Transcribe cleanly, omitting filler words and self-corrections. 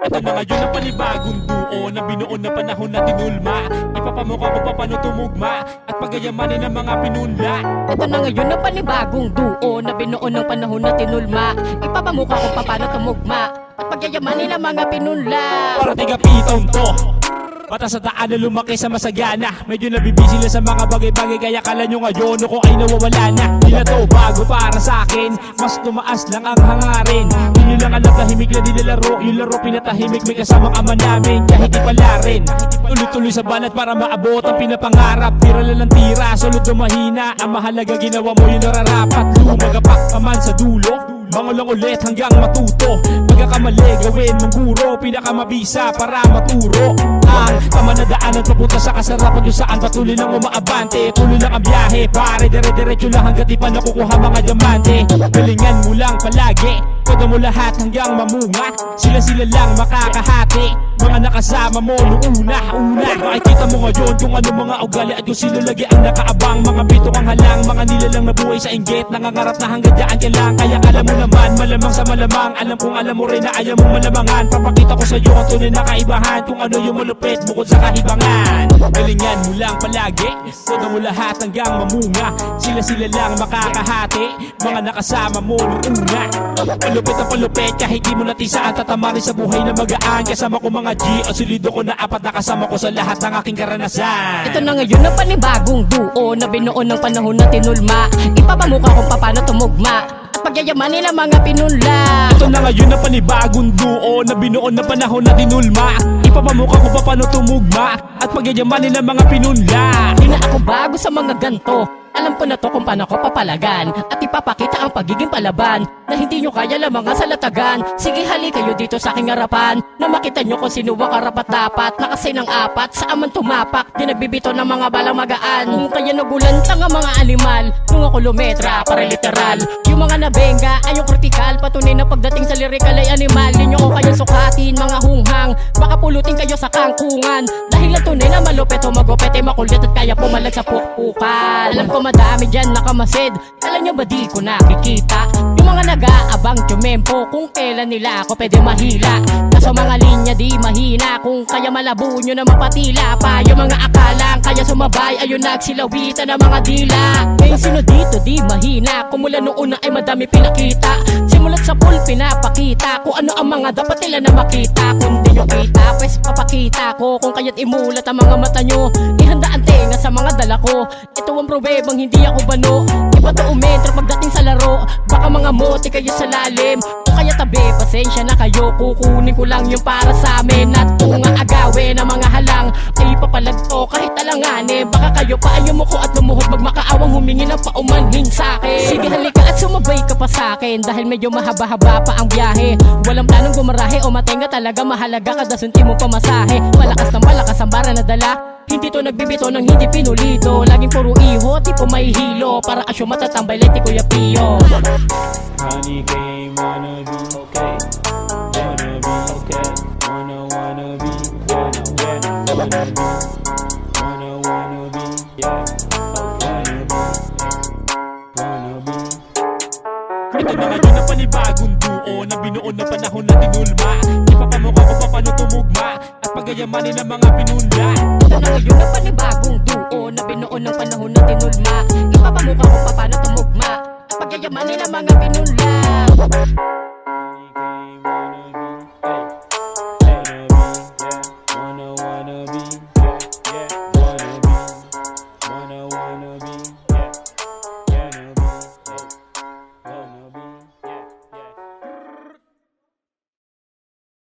Ito na ngayon ang panibagong duo na binuo na panahon na tinulma. Ipapamukha ko pa paano tumugma at pagayamanin ng mga pinunla. Ito na ngayon ang panibagong duo na binuo ng panahon na tinulma. Ipapamukha ko pa paano tumugma at pagyayamanin ng mga pinunla. Para tiga-pitong to, bata sa daan na lumaki sa masagana. Medyo nabibisi lang sa mga bagay-bagay, kaya kala nyo ngayon ako ay nawawala na. Di na to bago para sa akin, mas tumaas lang ang hangarin. Yun yung lang alam, tahimik na nilalaro. Yung laro pinatahimik, may kasamang ama namin kahit di pala rin. Tuloy-tuloy sa banat para maabot ang pinapangarap. Tira lang ng tira, solid o mahina. Ang mahalaga ginawa mo yung nararapat. Lumagapak ka man sa dulo, bangon lang ulit hanggang matuto. Pagkakamali gawin mong guro, pinakamabisa para maturo. Ang tama na daanan papunta sa kasarapan kung saan patuloy lang umaabante. Tuloy lang ang biyahe, pare dire-diretso lang hanggat di pa nakukuha mga diamante. Galingan mo lang palagi, todo mo lahat hanggang mamunga. Sila-sila lang makakahati, mga nakasama mo noong una. Makikita mo ngayon kung ano mga ugali at kung sino lagi ang nakaabang. Mga bito kang halang, mga nilalang na buhay sa inggit, nangangarap na hanggang dyan ka lang. Kaya alam mo naman, malamang sa malamang. Alam kong alam mo rin na ayaw mong malamangan. Papakita ko sa iyo ang tunay na kaibahan, kung ano yung malupit bukod sa kahibangan. Galingan mo lang palagi, todo mo lahat hanggang mamunga. Sila-sila lang makakahati, mga nakasama mo noong una. Palupit ang palupit, kahit di mo natisaan, tatamarin sa buhay na magaan. Kasama ko mga G, o solido ko na apat na kasama ko sa lahat ng aking karanasan. Ito na ngayon ang panibagong duo na binuo ng panahon na tinulma. Ipapamukha kung paano tumugma at pagyayamanin ang mga pinunla. Ito na ngayon ang panibagong duo na binuo ng panahon na tinulma. Ipapamukha ko pa paano tumugma at pagyayamanin ang mga pinunla. Di na ako bago sa mga ganto, alam ko na to kung paano ko papalagan at ipapakita ang pagiging palaban na hindi nyo kaya lamang sa latagan. Sige hali kayo dito sa aking harapan na makita nyo kung sino ang karapat dapat. Na kasi ng apat sa aman tumapak, di nagbibito ng mga balang magaan. Kaya nagulantang ang mga animal nung ako lumetra para literal. Yung mga nabenga ay yung kritikal, patunay na pagdating sa lirikal ay animal. Di nyo ko kayo sukatin mga hunghang, baka pulutin kayo sa kangkungan. Dahil ang tunay na malupet o magupet ay makulit at kaya pumalag sa pukpukan. Alam ko madami dyan nakamasid, alam nyo ba di ko nakikita yung mga nag-aabang tumempo kung kailan nila ako pwede mahila. Kaso mga linya di mahina, kung kaya malabo nyo na mapatila pa yung mga akalang kaya sumabay. Ayun nagsilawitan ng mga dila. Ngayon sino dito di mahina, kung mula noong una ay madami pinakita. Simulat sa pool pinapakita kung ano ang mga dapat nila na makita. Kung di nyo kita, pues papakita ko kung kaya't imulat ang mga mata nyo. Ihanda ang tenga sa mga dala ko, ito ang probebang hindi ako bano. Iba to umentro pagdating sa laro, baka mga mote kayo sa lalim. O kaya tabi, pasensya na kayo, kukunin ko lang yung para sa amin. At kung nga agawin ang mga halang ay ipapalag to kahit alanganin. Baka kayo pa ay umuko at lumuhod, magmakaawang humingi ng paumanhin sa'kin. Sige halika at sumabay ka pa sa'kin, dahil medyo mahaba-haba pa ang biyahe. Walang planong gumarahe o matenga, talaga mahalaga kada sunti mo pamasahe. Malakas na malakas ang bara na dala, hindi to nagbibito ng hindi pinulito. Laging puro iho, tipo may hilo, para asyo matatambay like ti Kuya Pio. Honey came, wanna be okay, wanna be okay, wanna be, wanna be, yeah, wanna be. Ito na ngayon ang panibagong duo na binuo ng panahon na tinulma. Ipapamukha ko pa paano tumugma at pagayamanin ng mga pinunla. Ito na ngayon ang panibagong duo na binuo ng panahon na tinulma. Ipapamukha ko pa paano tumugma at pagyayamanin ang mga pinunla.